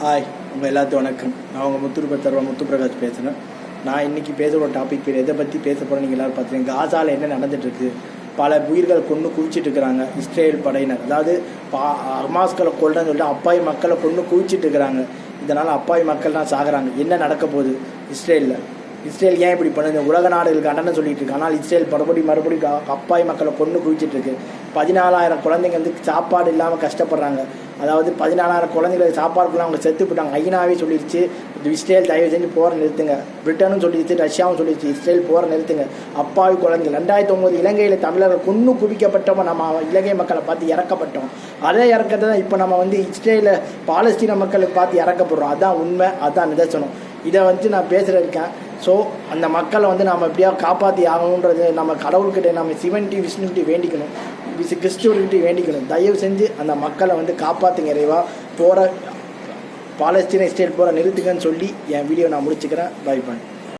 Hi, உங்கள் எல்லாத்தையும் வணக்கம். நான் உங்கள் முத்துப்பிரகாஷ் பேசுகிறேன். நான் இன்றைக்கி பேசுகிற டாபிக் பேர் எதை பற்றி பேச போகிறேன் நீங்கள் எல்லோரும் பார்த்துருங்க. காசாவில் என்ன நடந்துகிட்ருக்கு, பல உயிர்கள் கொண்டு குவிச்சிட்டு இருக்கிறாங்க இஸ்ரேல் படையினர். அதாவது ஹமாஸ்களை கொல்றன்னு சொல்லிட்டு அப்பாவி மக்களை கொண்டு குவிச்சிட்டு இருக்கிறாங்க. இதனால் அப்பாவி மக்கள் தான் சாகுறாங்க. என்ன நடக்க போகுது இஸ்ரேலில்? இஸ்ரேல் ஏன் இப்படி பண்ணுது? உலக நாடுகளுக்கு அண்ணன் சொல்லிட்டு இருக்கு. ஆனால் இஸ்ரேல் மறுபடியும் அப்பாவி மக்களை கொண்டு குவிச்சிட்டு இருக்கு. 14,000 குழந்தைங்க சாப்பாடு இல்லாமல் கஷ்டப்படுறாங்க. அதாவது 14,000 குழந்தைங்களுக்கு சாப்பாடுக்குள்ள அவங்க செத்து போட்டாங்க. ஐநாவே சொல்லிடுச்சு, இஸ்ரேல் தயவு செஞ்சு போற நிறுத்துங்க. பிரிட்டனும் சொல்லிடுச்சு, ரஷ்யாவும் சொல்லிடுச்சு, இஸ்ரேல் போற நிறுத்துங்க. அப்பாவி குழந்தைங்க 2009 இலங்கையில் தமிழர்கள் கொண்டு குவிக்கப்பட்டோம். நம்ம இலங்கை மக்களை பார்த்து இறக்கப்பட்டோம். அதே இறக்கத்தை தான் இப்போ நம்ம இஸ்ரேல பாலஸ்தீன மக்களுக்கு பார்த்து இறக்கப்படுறோம். அதான் உண்மை, அதான் நிதர்சனம். இதை நான் பேசுகிறேன். ஸோ அந்த மக்களை நாம் எப்படியா காப்பாற்றி ஆகணுன்றது நம்ம கடவுள்கிட்ட, நம்ம சிவன்கிட்ட விஷ்ணுகிட்ட வேண்டிக்கணும், கிறிஸ்துவர்கிட்ட வேண்டிக்கணும். தயவு செஞ்சு அந்த மக்களை காப்பாற்றுங்க இறைவா. போகிற பாலஸ்தீன இஸ்ரேல் போகிற நிறுத்துங்கன்னு சொல்லி என் வீடியோ நான் முடிச்சுக்கிறேன். Bye bye.